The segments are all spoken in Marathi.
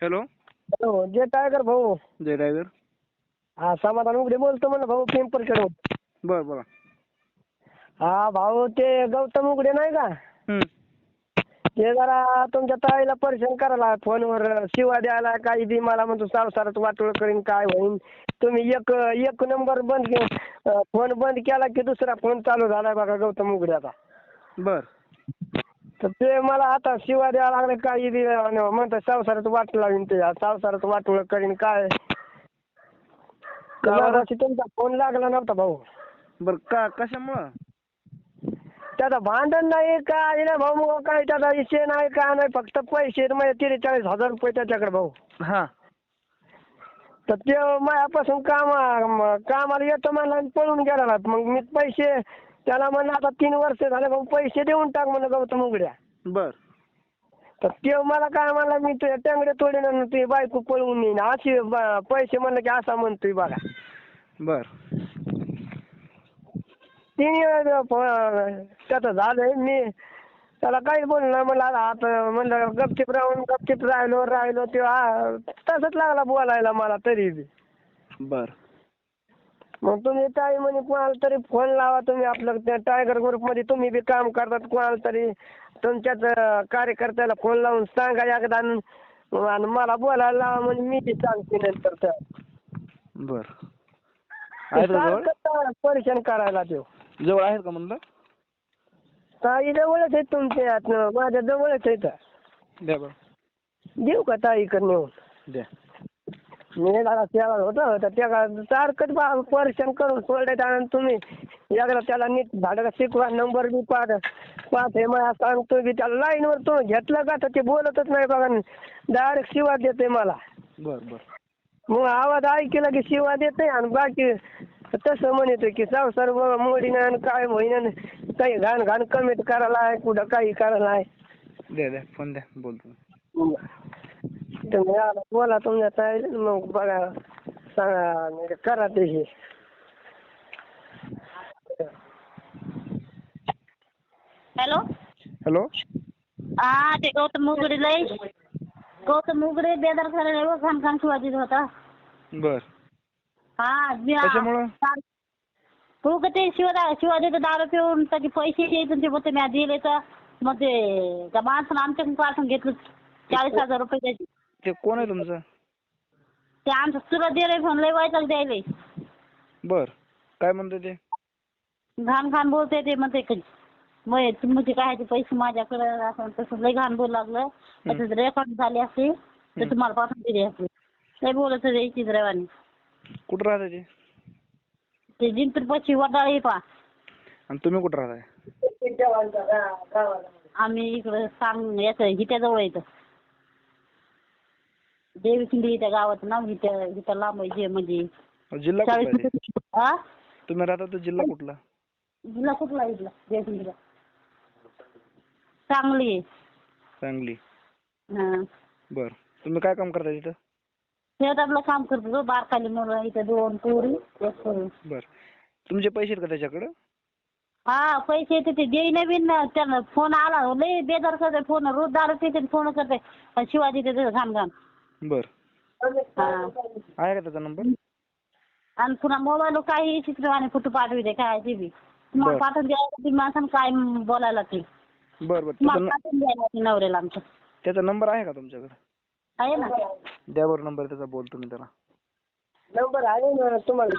हॅलो. हॅलो, जय टायगर भाऊ. जय टायगर. हा, समाधान उघडे बोलतो म्हणलं भाऊ, पिंपरखेड. बरं बोला. हा भाऊ, ते गौतम उघडे नाही का, ते जरा तुमच्या ताईला परेशान करायला फोनवर शिवा द्यायला, काही बी मला म्हणतो संसारात वाटोळ करीन, काय होईन. तुम्ही एक एक नंबर फोन बंद केला की दुसरा फोन चालू झालाय बघा गौतम उघड्याचा. बर. तर ते मला आता शिवा द्यायला लागले, काही बी म्हणतो संसारात वाट लावीन, ते संसारात वाटोळ करीन काय. तुमचा फोन लागला नव्हता भाऊ. बर, का कशामुळं? त्याचा भांडण नाही काय नाही भाऊ, मग काय त्याचा विषय नाही काय नाही, फक्त पैसे म्हणजे 43,000 रुपये त्याच्याकडे भाऊ. हा. तर ते माझ्यापासून कामाला येतो म्हणला आणि पळून गेला. मग मी पैसे त्याला म्हणलं आता 3 वर्ष झाले भाऊ, पैसे देऊन टाक म्हणलं गौतम उघड्या. बर. तर ते मला काय म्हणला, मी तुझ्या टंगडे तोडीन आणि तुझी बायको पळवून येईन, अशी पैसे म्हणलं की असा म्हणतोय बघा. बर. 3 त्याचं झालंय. मी त्याला काहीच बोललो नाही, म्हणलं आता म्हणलं गपचिप राहिलो ते तसंच लागला बोलायला मला तरी बी. बर. मग तुम्ही ताई म्हणे कोणाला तरी फोन लावा, तुम्ही आपलं त्या टायगर ग्रुपमध्ये तुम्ही बी काम करतात, कोणाला तरी तुमच्याच कार्यकर्त्याला फोन लावून सांगा एकदा आणि मला बोलायला लावा, म्हणजे मी बी सांगते नंतर. त्या बर. आहेत का जवळ? सारखं परेशान करायला तो. जवळ आहेत का म्हणलं? ताई जवळच आहेत तुमच्या, माझ्या जवळच आहेत. द्या बरं. देऊ का ताईकडे नेऊन? द्या. मी जरा त्याला होतं तर त्या सारखंच परेशान करून सोडले, आणि तुम्ही एकदा त्याला नीट धाडा शिकवा, नंबर बी पाठ मला सांगतो बी त्याला. लाईनवर तो घेतला का तर ते बोलतच नाही बघा, डायरेक्ट शिवा देते मला. बर बर. मग आवाज ऐकला की शिवा देते, आणि बाकी तसं म्हणतो की संसार मोडीन आणि काय होईन, काही घाण कमेंट करायला आहे, कुठं काही करायला आहे. द्या द्या, फोन द्या, बोलतो. तुम्ही बोला तुमच्या ताईला, मग बघा सांगा म्हणजे करा ते हे. हॅलो. हॅलो. हा, ते गौतम उघडे बेदर करायला खान शिवाजीत होता. बर. हा, कशामुळं? तू का ते शिवाजीचं दारू पिऊन त्याचे पैसे द्यायचे होते, मी दिले तर मग ते त्या माणसानं आमच्याकडून पाठवून घेतलं 40,000 रुपये त्याचे. ते कोण आहे तुमचं? ते आमचं तुला दिले फोन, लय वाईट द्यायले. बर. काय म्हणते ते? घाण बोलते ते, म्हणते मग तुमचे काय ते पैसे माझ्याकडे असं तसं लय घाण बोलू लागलं. त्याचं रेकॉर्ड झाले असते तर तुम्हाला पाठवून दिले असते. लय बोलत द्यायची रेवानी. कुठं राहते ते जिंतूर पक्षी वडाळी पा. आणि तुम्ही कुठं राहताय? आम्ही इकडं याचं हित्याजवळ येतं. देवीखिंडी त्या गावाचं नाव हिथं लांब आहे म्हणजे. जिल्हा कुठला आहे? हा, तुम्ही राहता तर जिल्हा कुठला? जिल्हा कुठला इथला? देवीखिंडीला. चांगली आहे. सांगली. हा. बर. तुम्ही काय काम करता तिथं? शेतातलं काम करतो, बारकाली मुलं इथं 2 पोरी 1 पोरी. बर. तुमचे पैसे आहेत का त्याच्याकडे? हा, पैसे येते ते देई नवीन. त्यांना फोन आला, लय बेजार करते फोन, रोज दारू पिते फोन करते, शिवाजी देते घाण. बर. हा. आहे का त्याचा नंबर? आणि पुन्हा मोबाईल काही चित्रवाणी फोटो पाठवते काय ते बी. तुम्हाला पाठवून द्यायला ती माणसानं काय बोलायला ते. बर बर. पाठवून द्यायला नवऱ्याला आमचं. त्याचा नंबर आहे का तुमच्याकडे? आहे ना. द्या बरं नंबर त्याचा, बोलतो मी त्याला. नंबर आहे ना तुम्हाला.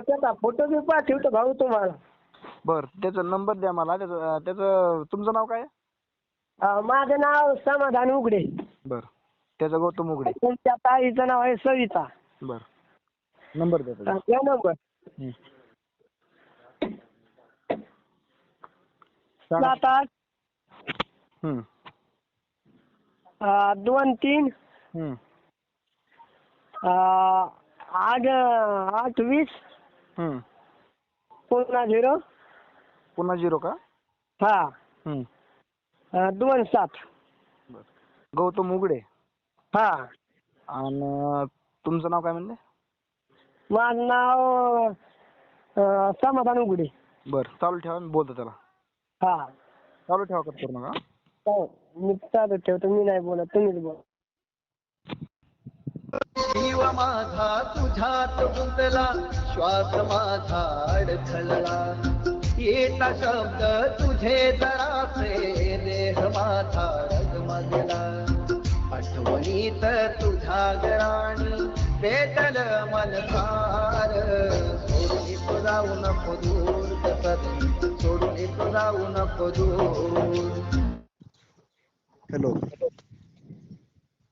त्याचा फोटो बी पाठवतो भाऊ तुम्हाला. बर. त्याचा नंबर द्या मला. त्याचं तुमचं नाव काय? माझं नाव समाधान उघडे. बर. त्याचं गौतम उघडे. तुमच्या ताईचं नाव आहे सविता. बर. नंबर द्या त्याचा. द्या नंबर. 7-8 2-3 8-20 पुन्हा 0. पुन्हा 0 का? हा. 2-7. बर. गौतम उघडे. हा. आणि तुमचं नाव काय म्हणले? माझं नाव समाधान उघडे. बर. चालू ठेवा, मी बोलतो त्याला. हा. चालू ठेवा, कट करू नका. हो. मी चालू ठेवतो, मी नाही बोलत, तुम्हीच बोला. जीव माझा तुझ्यात गुंतला, श्वास माझा अडखळला, येता शब्द तुझे जरासे, देह माझा डगमगला, आठवणीत तुझ्या गराणी पेटल मन फार, सोडून तू जाऊ नको दूर, कसं सोडून तू जाऊ नको दूर. Hello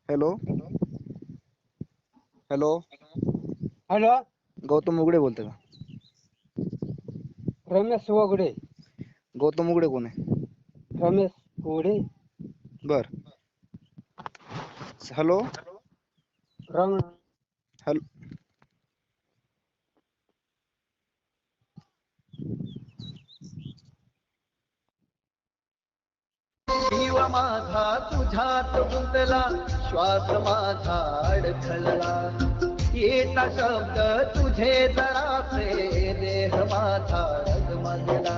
hello hello hello, Gautam उघडे बोलते का? रमेश वगडे. गौतम उघडे कोण आहे? रमेश वगडे. बर. हॅलो रम हॅलो जीव माझा तुझ्यात गुंतला, श्वास माझा अडखळला, येता शब्द तुझे जरासे, देह माझा डगमगला,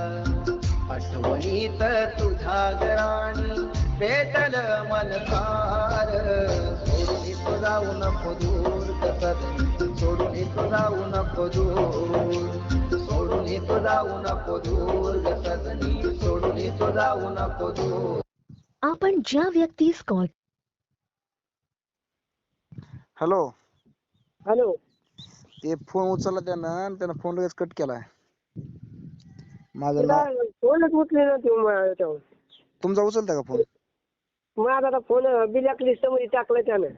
आठवणीत तुझ्या गराणी पेटल मन फार, सोडून तू जाऊ नको दूर, कसं सोडून तू जाऊ नको दूर, सोडून तू जाऊ नको दूर, कसं सोडून तू जाऊ नको दूर. आपण ज्या व्यक्तीस कॉल हॅलो हॅलो. ते फोन उचलला त्यानं फोन लगेच कट केलाय. माझं तिला नाव फोनच उचले ना याच्यावर. तुमचा उचलता का फोन? माझा आता फोन ब्लॅक लिस्ट मध्ये टाकलाय त्यानं.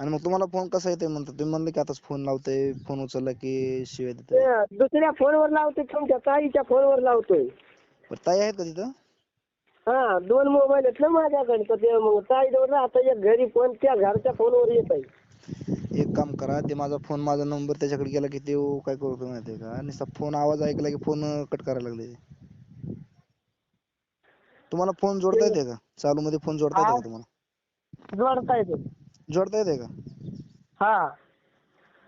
आणि मग तुम्हाला फोन कसा येतोय म्हणतो? तुम्ही म्हणले की आताच फोन लावतोय, फोन उचलला की शिवाय देतोय. ते दुसऱ्या फोनवर लावतोय, तुमच्या ताईच्या फोनवर लावतोय. बरं, ताई आहेत का तिथं? हा, 2 मोबाईल आहेत ना माझ्याकडे, तर ते मग ताईजवळ राहतं एक घरी फोन, त्या घरच्या फोनवर येत आहे. एक काम करा, ते माझा नंबर त्याच्याकडे गेला की ते काय करतो माहितीये का, नुसता फोन आवाज ऐकला की फोन कट करायला लागले. तुम्हाला फोन जोडता येते का? चालू मध्ये फोन जोडता येते का तुम्हाला? जोडता येते. जोडता येते का? हा.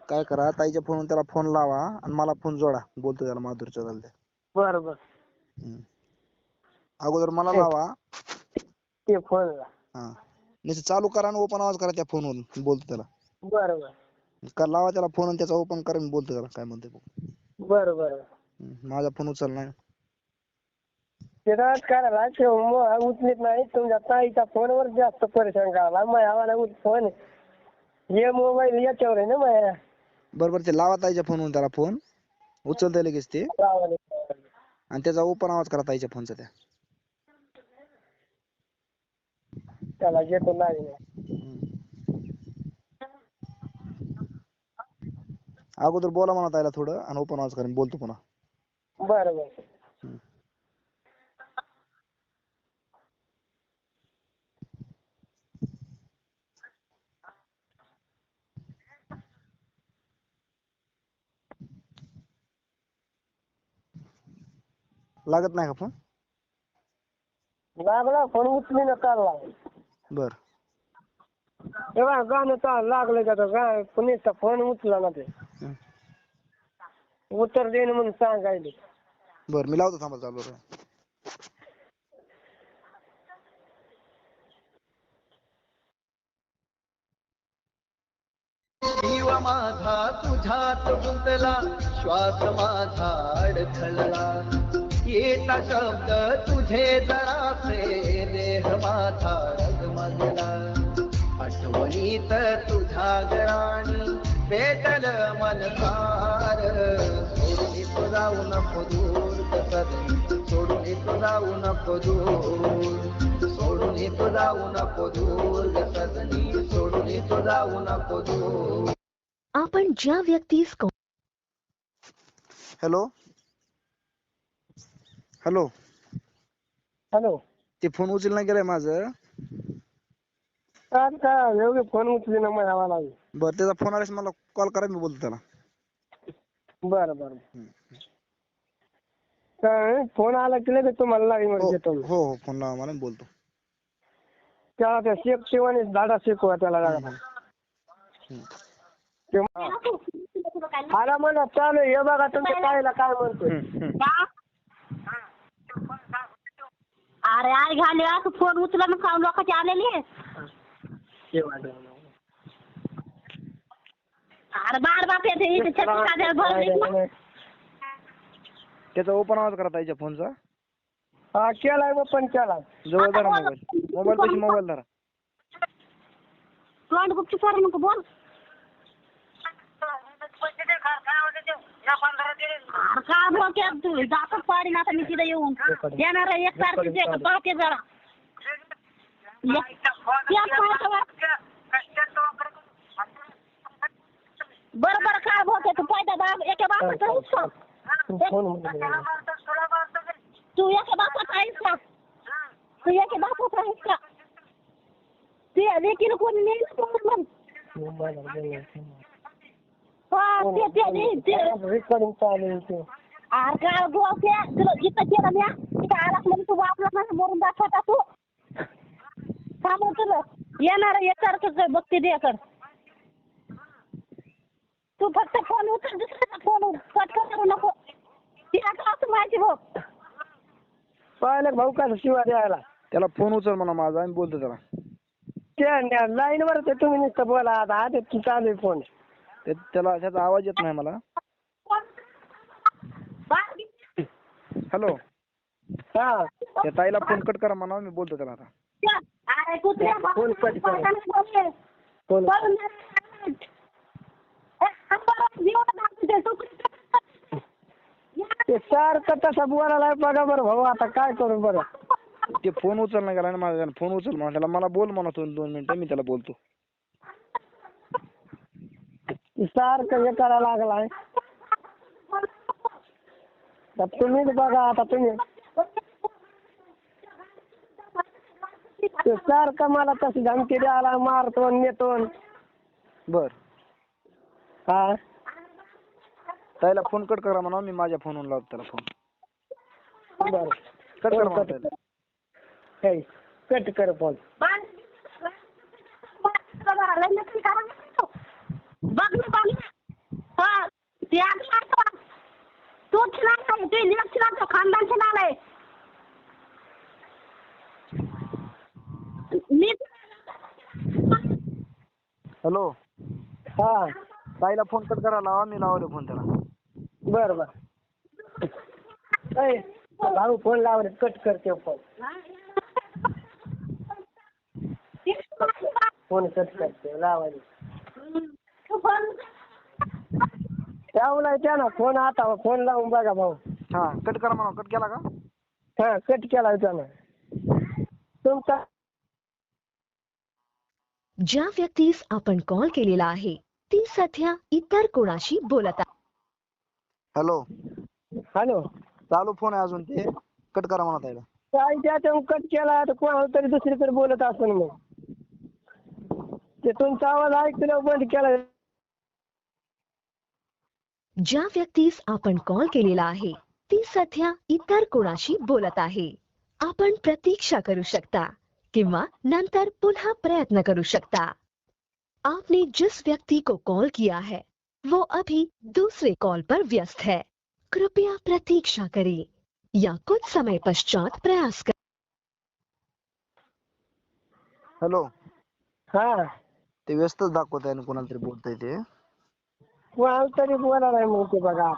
काय करा, ताईच्या फोनवरून त्याला फोन लावा आणि मला फोन जोडा, बोलतो त्याला माधुरच्या चालते. बर बर. अगोदर मला लावा. ते फोनला. हा, नुसतं चालू करा आणि ओपन आवाज करा त्या फोनवरून, बोलतो त्याला. बर बर. लावा त्याला फोन आणि त्याचा ओपन करा, मी बोलतो त्याला काय म्हणते. बर बर. माझा फोन उचल नाही. ते राज करायला किंवा उचलीत नाही, तुमच्या ताईच्या फोनवर जास्त परेशान करायला. माझ्यावाला फोन हे मोबाईल याच्यावर आहे ना माझ्या. बरोबर, ते लावा ताईच्या फोनवरून त्याला फोन, उचलता लगेच ते, आणि त्याचा ओपन आवाज करा ताईच्या फोनचा त्या. त्याला घेतो नाही. अगोदर बोला म्हणा ताईला थोडं आणि ओपन आवाज करा, बोलतो पुन्हा. बर बर. लागत नाही का फोन? लागला फोन उचली ना चालला. बर. तेव्हा गाणं चाल लागलं का काय, पुण्याचा फोन उचला ना, ते उत्तर देणं म्हणून सांगायले. बर, मी लावतो, थांबा चालू राहा. जीव माझा तुझ्यात गुंतला, श्वास माझा अडखळला, येता शब्द तुझे जरासे, देह माझा डगमगला, आठवणीत तुझ्या गराणी पेटल मन फार, सोडून तू जाऊ नको दूर, कसं सोडून तू जाऊ नको दूर, सोडून तू जाऊ नको दूर, कसं सोडून तू जाऊ नको दूर. आपण ज्या व्यक्तीस कॉल हॅलो हॅलो. हॅलो. ते फोन उचलला गेलाय माझं. काय एवढे फोन उचली ना माझ्यावाला. बरं, त्याचा फोन आल्यास मला कॉल करा, मी बोलतो त्याला. बर बर. काय फोन आला की लगेच तुम्हाला लाईन वर घेतो. हो हो, फोन लावा मला, मी बोलतो. त्याला त्या शिकशिवाने धाडा शिकवा त्याला लागला. आला म्हणा चालू, हे बघा तुमच्या ताईला काय म्हणतोय. अरे आई घाली तू फोन उचला ना खाऊन लोकांची आलेली आहे. अरे बार बाप येते इथे 36,000 भरले. त्याचा ओपन आवाज करा ताईच्या फोनचा. हा केलाय ओपन केलाय. जवळ धरा मोबाईल पैसे मोबाईल धरा. तोंड गुपचूप करू नको बोल. अरे काय डोक्यात तू जातच पाडी ना आता मी तिथे येऊन येणार आहे एक तारखेचे पाहते जरा. बरं बरं काय बोलते तू पहिल्या बाप एका बापाचा हिस्सा. तू एका बापाचा हिस्सा. तू एका बापाचा हिस्सा. ते लेकीला कोणी नाही ना. रेकॉर्डिंग चालू आहे. अरे काय बोलते तुला जिथं केलं मी तिथं आलास म्हणजे तू वापरत नाही मरून दाखवता तू. थांबव तुला येणार एक तारखेचं बघते देकर. तू फक्त फोन उचल दुसऱ्याचा फोन कट करू नको. तिला असं माहिती बघ. पाहिलं भाऊ का शिवा द्यायला. त्याला फोन उचल म्हणा माझा आणि बोलतो त्याला. त्या लाईन वर तुम्ही नुसतं बोला आता आधी चालू आहे फोन. त्याला त्याचा आवाज येत नाही मला. हॅलो. हा त्या ताईला फोन कट करा म्हणा मी बोलतो त्याला आता. अरे कुत्र्या फोन कट कर. फोन ते सारखं तसं बोलायला बघा बरं भाऊ आता काय करू बरं. ते फोन उचल नाही गेला ना माझा. फोन उचल म्हणा त्याला. मला बोल म्हणा 2 मिनिटं मी त्याला बोलतो. सारखं हे करायला लागलाय. तुम्हीच बघा आता तुम्ही. सारखं मला तशी धमकी द्यायला मारतो नेतो. बर. हा ताईला फोन कट करा म्हणा मी माझ्या फोनवरून लावतो त्याला फोन. बर कट करा म्हणा ताईला. कट कर फोन. बघ ना तूच नाही तू इलेक्शन खानदानचे नाव आहे. मी हॅलो. हा ताईला फोन कट करा लावा मी लावलो फोन त्याला. बर बर. भाऊ फोन लावले कट करते फोन. फोन कट करते लावायला. त्यावलाय त्या ना फोन आता फोन लावून बघा भाऊ. हा कट करा म्हणा. कट केला का. हा कट केला त्यानं. तुमचा ज्या व्यक्तीस आपण कॉल केलेला आहे ती सध्या इतर कोणाशी बोलत आहे. हॅलो. हॅलो. चालू फोन आहे अजून ते. कट करा म्हणा ताईला. काय त्याच्यावर कट केला तर कोणाला तरी दुसरीकडे बोलत असेल मग. ते तुमचा आवाज ऐकल्यावर बंद केला. ज्या व्यक्तीस आपण कॉल केलेला आहे ती सध्या इतर कोणाशी बोलत आहे. आपण प्रतीक्षा करू शकता किंवा नंतर पुनः प्रयत्न करू शकता. आपने जिस व्यक्ति को कॉल किया है वो अभी दूसरे कॉल पर व्यस्त है. कृपया प्रतीक्षा करें या कुछ समय पश्चात प्रयास करें. हॅलो. हा ते व्यस्तच दाखवत आहे ना कोणाला तरी बोलतंय ते. कोणाला तरी बोला नाही मग ते बघा.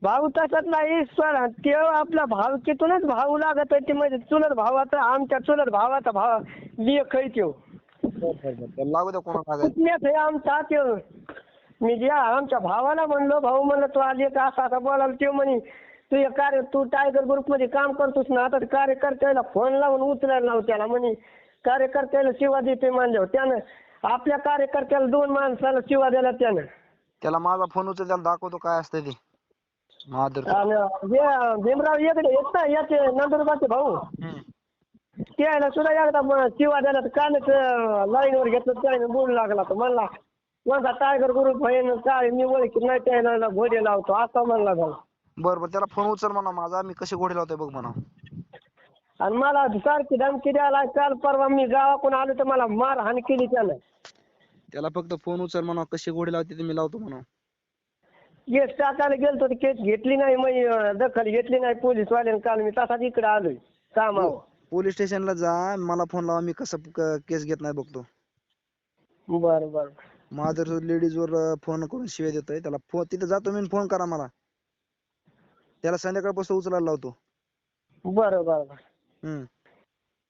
भाऊ तसंच नाही सर. ते आपला भावकीतूनच भाऊ लागत आहे. ते म्हणजे चुलत भावाचा आमच्या चुलत भावाचा भाव लेख आहे तो. लागू द्या कोणाला. पुतण्यात आहे आमचा तो. मी ज्या आमच्या भावाला म्हणलो भाऊ म्हणलं तू आज एक असा बोलायला ते म्हणे तू टायगर ग्रुप मध्ये काम करतोस ना. आता कार्यकर्त्याला फोन लावून उचलायला लावू त्याला म्हणे कार्यकर्त्याला शिवा देते म्हणल्यावर त्यानं आपल्या कार्यकर्त्याला 2 माणसाला शिवा दिला त्यानं. त्याला माझा फोन उचल त्याला दाखवतो काय असतं ते. भीमराव येकडे येत ना याचे नंदुरबारचे भाऊ. त्याला सुद्धा एकदा शिवा दिला तर कालच लाईन वर घेतलं त्याने बोलू लागला तर म्हणला माझा टायगर ग्रुप आहे काय मी ओळखीत नाही त्याला घोडे लावतो असं म्हणला भाऊ. बरं त्याला फोन उचल म्हणा माझा. मी कसे घोडे लावतोय बघ म्हणा. आणि मला सारखी धमकी द्यायला. काल परवा मी गावाकडून आलो तर मला मारहाण केली त्यानं. त्याला फक्त फोन उचल म्हणा. कसे घोडे लावते ते मी लावतो म्हणा. केस टाकायला गेलतो तर केस घेतली नाही. मग दखल घेतली नाही पोलीसवाल्यानं. काल मी तसाच इकडे आलोय. कामावर. पोलीस स्टेशनला जा, मला फोन लावा, मी कसं केस घेत नाही बघतो. बरं बरं माझं लेडीज वर फोन करून शिवाय देतोय त्याला. फोन तिथे जातो मी, फोन करा मला, त्याला संध्याकाळपासून उचलायला लावतो. बरं बरं बरं. हम्म.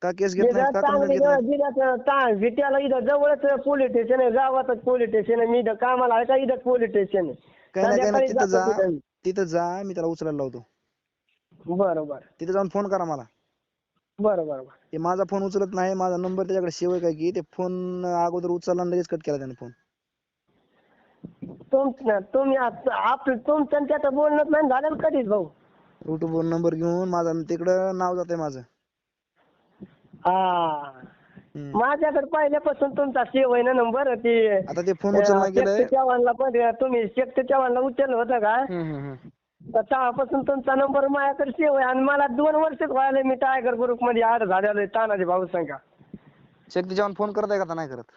का केस घेत नाही, का कंप्लेंट घेत नाही? विट्याला इथं जवळच पोलीस स्टेशन आहे, गावातच पोलीस स्टेशन आहे. मी इथं कामाला आहे का इथं पोलीस स्टेशन आहे. काही नाही संध्याकाळी तिथं जा, जातो तिथं. तिथं जा, मी त्याला उचलायला लावतो. बरं बरं तिथे जाऊन फोन करा मला. बरं बरं बरं. ते माझा फोन उचलत नाही, माझा नंबर त्याच्याकडे सेव्ह आहे काय की, ते फोन अगोदर उचलला आणि लगेच कट केला त्याने फोन. तुम्ही आपलं तुमचं आणि त्याचं बोलणं नाही झालं कधीच भाऊ. युट्यूब वर नंबर घेऊन माझा तिकडं नाव जातंय माझं. हा हम्म. माझ्याकडे पहिल्यापासून तुमचा सेव आहे ना नंबर. ते आता ते फोन उचलला गेलंय. शेख चव्हाणला पण तुम्ही शेख चव्हाणला उचललं होतं का? हम्म. तर तेव्हापासून तुमचा नंबर माझ्याकडे सेव आहे आणि मला 2 वर्षच व्हायला मी टायगर ग्रुप मध्ये ऍड झालेलो आहे तानाजी भाऊ संघा. शक्ती जेवण फोन करत आहे का आता नाही करत?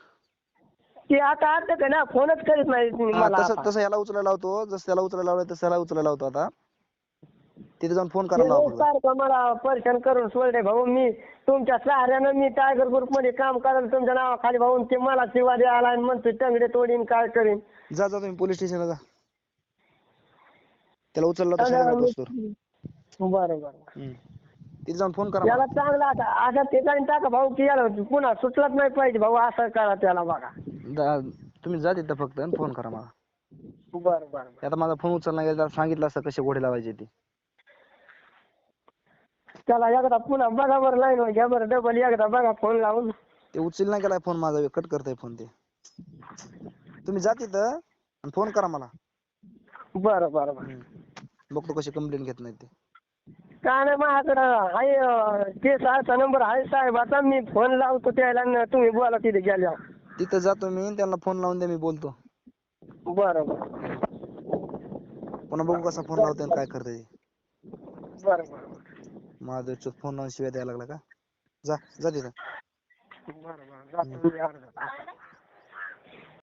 ते आता अर्धच आहे ना, फोनच करीत नाही मला आता. तसं याला उचलायला लावतो, जसं त्याला उचलायला लावलं तसं याला उचलायला लावतो आता. तिथे जाऊन फोन ते करायला लय लावा. सारखं मला परेशान करून सोडले भाऊ. मी तुमच्या सहाऱ्यानं मी टायगर ग्रुप मध्ये काम करायला तुमच्या नावाखाली भाऊ. ते मला शिवा द्यायला आणि म्हणतो टंगडे तोडीन काय करीन. जा तुम्ही पोलीस स्टेशनला जा, त्याला उचलला तर संध्याकाळपासून. बरं बरं. तिथे जाऊन फोन करा याला मला. चांगला आता अशा ठिकाणी टाका भाऊ की याला पुन्हा सुटलाच नाही पाहिजे भाऊ. असं करा त्याला बघा. तुम्ही जा तिथं फक्त आणि फोन करा मला. बरं बरं. आता माझा फोन उचलला गेला, त्याला सांगितलं असतं कसे घोडे लावायचे ते. त्याला एकदा पुन्हा बघा बरं लाईन वर घ्या बरं डबल एकदा बघा फोन लावून. ते उचल नाही केलाय फोन माझा, कट करताय फोन ते. तुम्ही जा तिथं आणि फोन करा मला. बरं बरं बरं. बघतो कशी कंप्लेंट घेत नाही ते. काय नाही माझ्याकडं आहे केस आयचा नंबर आहे साहेबाचा. मी फोन लावतो त्याला आणि तुम्ही बोला तिथे गेल्यावर. तिथं जातो मी, त्यांना फोन लावून द्या, मी बोलतो. बरं बरं. पुन्हा बघू कसा फोन लावतोय आणि काय करतोय. बरं बरं. माझ्या फोन लावून शिवाय द्यायला लागला का? जा जा तिथं. बरं बरं. जातो मी अर्धा तास.